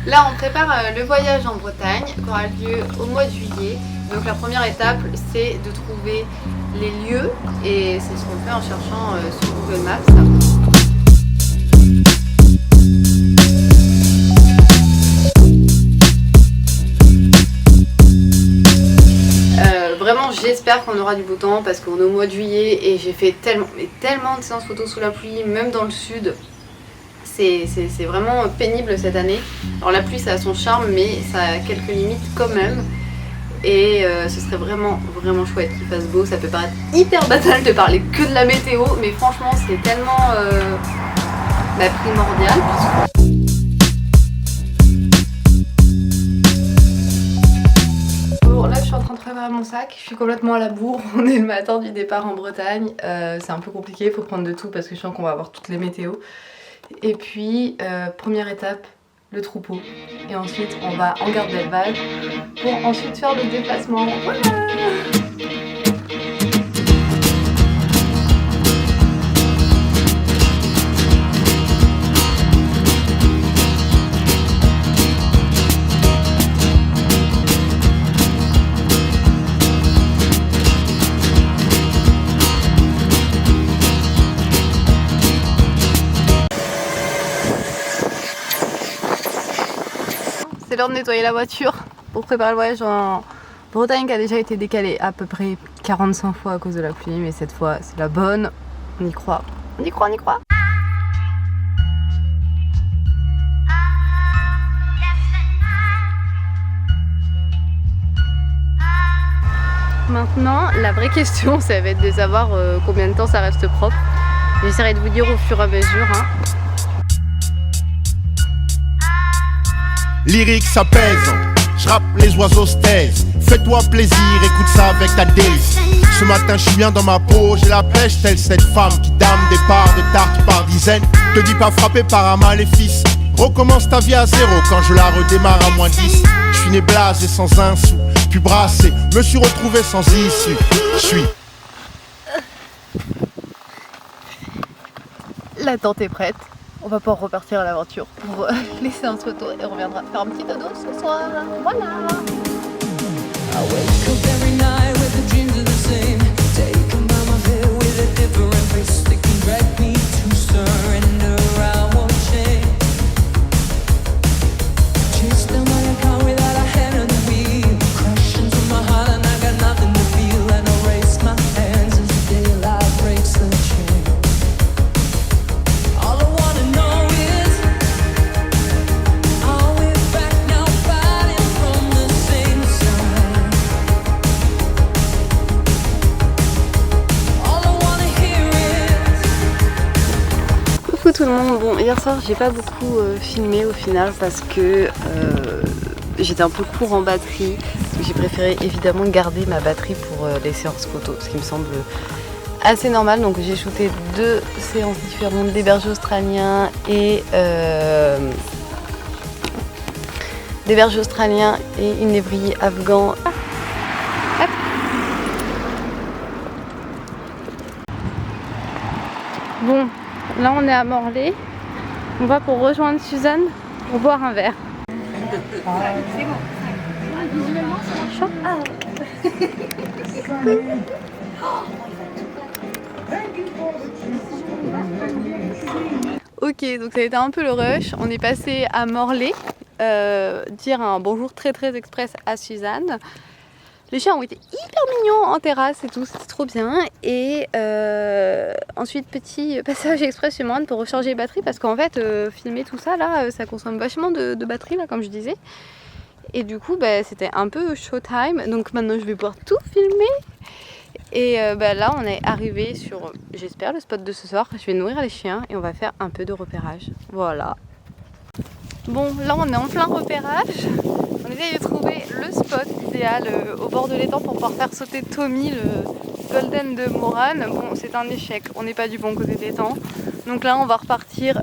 Là on prépare le voyage en Bretagne qui aura lieu au mois de juillet. Donc la première étape c'est de trouver les lieux et c'est ce qu'on fait en cherchant sur Google Maps. Vraiment j'espère qu'on aura du beau temps parce qu'on est au mois de juillet et j'ai fait tellement de séances photos sous la pluie, même dans le sud. C'est vraiment pénible cette année. Alors la pluie ça a son charme mais ça a quelques limites quand même. Et ce serait vraiment chouette qu'il fasse beau. Ça peut paraître hyper banal de parler que de la météo mais franchement c'est tellement primordial. Là je suis en train de préparer mon sac, je suis complètement à la bourre, on est le matin du départ en Bretagne, c'est un peu compliqué, il faut prendre de tout parce que je sens qu'on va avoir toutes les météos. Et puis première étape, le troupeau, et ensuite on va en Gare d'Elbaz pour ensuite faire le déplacement. Voilà. C'est l'heure de nettoyer la voiture pour préparer le voyage en Bretagne qui a déjà été décalé à peu près 45 fois à cause de la pluie, mais cette fois c'est la bonne, on y croit, on y croit, on y croit. Maintenant la vraie question ça va être de savoir combien de temps ça reste propre. J'essaierai de vous dire au fur et à mesure. Lyrique ça pèse, je rappe les oiseaux se taisent. Fais-toi plaisir, écoute ça avec ta délice. Ce matin je suis bien dans ma peau, j'ai la pêche telle cette femme qui dame des parts de tarte par dizaines. Te dis pas frappé par un maléfice, recommence ta vie à zéro quand je la redémarre à moins 10. Je suis né blasé sans un sou, puis brassé, me suis retrouvé sans issue. Je suis... La tente est prête. On va pouvoir repartir à l'aventure pour les séances photo et on reviendra faire un petit dodo ce soir. Voilà. Tout le monde, bon hier soir j'ai pas beaucoup filmé au final parce que j'étais un peu court en batterie. J'ai préféré évidemment garder ma batterie pour les séances photos, ce qui me semble assez normal. Donc j'ai shooté 2 séances différentes, des bergers australiens et une lévrier afghan. Hop. Bon. Là on est à Morlaix, on va pour rejoindre Suzanne pour boire un verre. C'est bon. Visuellement ça marche. Ok, donc ça a été un peu le rush, on est passé à Morlaix, dire un bonjour très express à Suzanne. Les chiens ont été hyper mignons en terrasse et tout, c'était trop bien. Et ensuite, petit passage express chez moi pour recharger les batteries parce qu'en fait, filmer tout ça là, ça consomme vachement de batterie là, comme je disais. Et du coup, c'était un peu showtime. Donc maintenant, je vais pouvoir tout filmer. Et là, on est arrivé sur, j'espère, le spot de ce soir. Je vais nourrir les chiens et on va faire un peu de repérage. Voilà. Bon, là, on est en plein repérage. On essaye de trouver le spot idéal au bord de l'étang pour pouvoir faire sauter Tommy, le golden de Morane. Bon, c'est un échec, on n'est pas du bon côté de l'étang. Donc là, on va repartir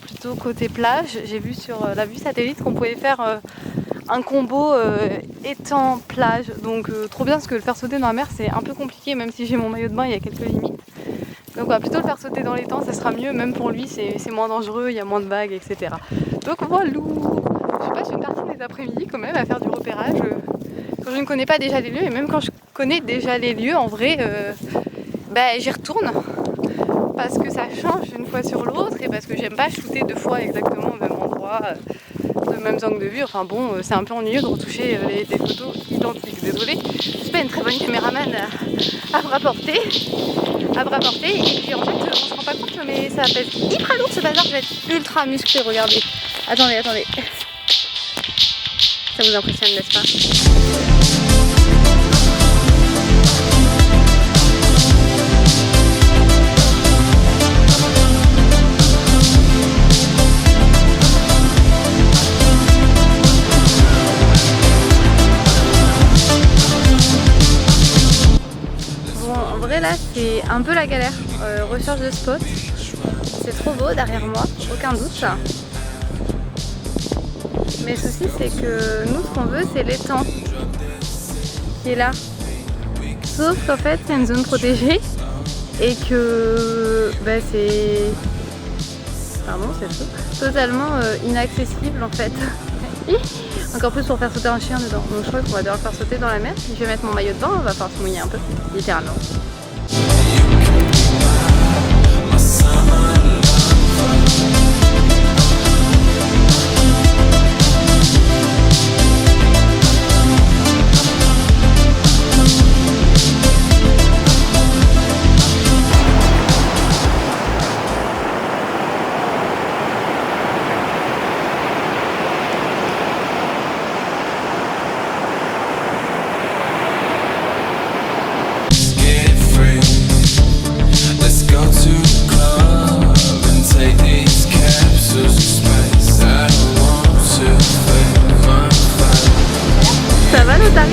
plutôt côté plage. J'ai vu sur la vue satellite qu'on pouvait faire un combo étang-plage. Donc trop bien parce que le faire sauter dans la mer, c'est un peu compliqué, même si j'ai mon maillot de bain, il y a quelques limites. Donc on va plutôt le faire sauter dans l'étang, ça sera mieux, même pour lui, c'est moins dangereux, il y a moins de vagues, etc. Donc voilà, je sais pas l'après-midi quand même à faire du repérage quand je ne connais pas déjà les lieux, et même quand je connais déjà les lieux en vrai j'y retourne parce que ça change d'une fois sur l'autre et parce que j'aime pas shooter 2 fois exactement au même endroit, de mêmes angles de vue. Enfin bon, c'est un peu ennuyeux de retoucher des photos identiques. Désolée, c'est pas une très bonne caméraman à bras portés. Et puis en fait, on se rend pas compte, mais ça pèse hyper lourd ce bazar. Je vais être ultra musclé, regardez. Attendez. Ça vous impressionne, n'est-ce pas? Là c'est un peu la galère, recherche de spot, c'est trop beau derrière moi, aucun doute. Mais le souci c'est que nous ce qu'on veut c'est l'étang qui est là. Sauf qu'en fait c'est une zone protégée et que c'est totalement inaccessible en fait. Encore plus pour faire sauter un chien dedans. Donc je crois qu'on va devoir le faire sauter dans la mer. Je vais mettre mon maillot dedans, on va falloir se mouiller un peu, littéralement. Ça va l'Otari?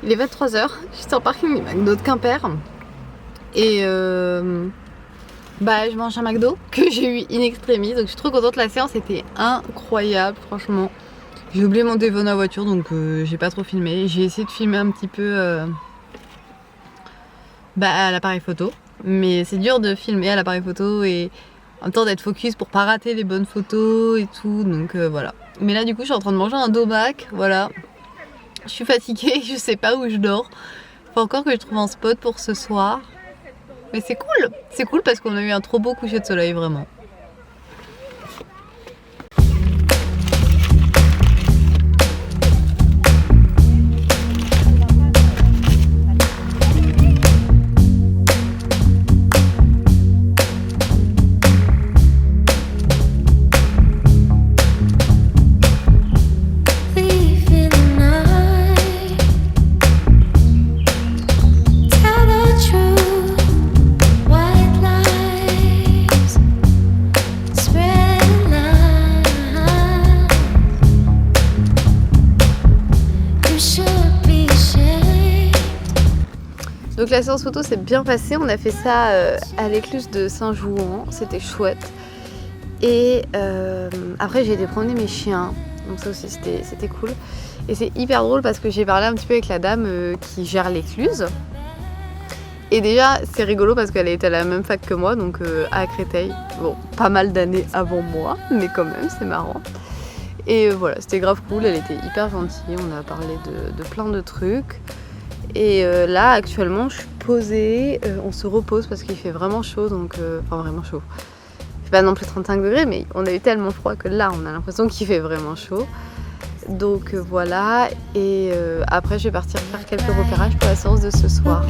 Il est 23h, je suis en parking du McDo de Quimper et je mange un McDo que j'ai eu in extremis, donc je suis trop contente. La séance était incroyable, franchement. J'ai oublié mon téléphone à la voiture, donc j'ai pas trop filmé. J'ai essayé de filmer un petit peu à l'appareil photo, mais c'est dur de filmer à l'appareil photo et en même temps d'être focus pour pas rater les bonnes photos et tout, donc voilà. Mais là du coup je suis en train de manger un domac, voilà. Je suis fatiguée, je sais pas où je dors. Faut encore que je trouve un spot pour ce soir. Mais c'est cool parce qu'on a eu un trop beau coucher de soleil, vraiment. Donc la séance photo s'est bien passée, on a fait ça à l'écluse de Saint-Jouan, c'était chouette. Et après j'ai été promener mes chiens, donc ça aussi c'était cool. Et c'est hyper drôle parce que j'ai parlé un petit peu avec la dame qui gère l'écluse. Et déjà c'est rigolo parce qu'elle était à la même fac que moi, donc à Créteil. Bon, pas mal d'années avant moi, mais quand même c'est marrant. Et voilà, c'était grave cool, elle était hyper gentille, on a parlé de plein de trucs. Et là actuellement je suis posée, on se repose parce qu'il fait vraiment chaud, donc enfin vraiment chaud. Il fait pas non plus 35 degrés, mais on a eu tellement froid que là on a l'impression qu'il fait vraiment chaud. Donc voilà, et après je vais partir faire quelques repérages pour la séance de ce soir.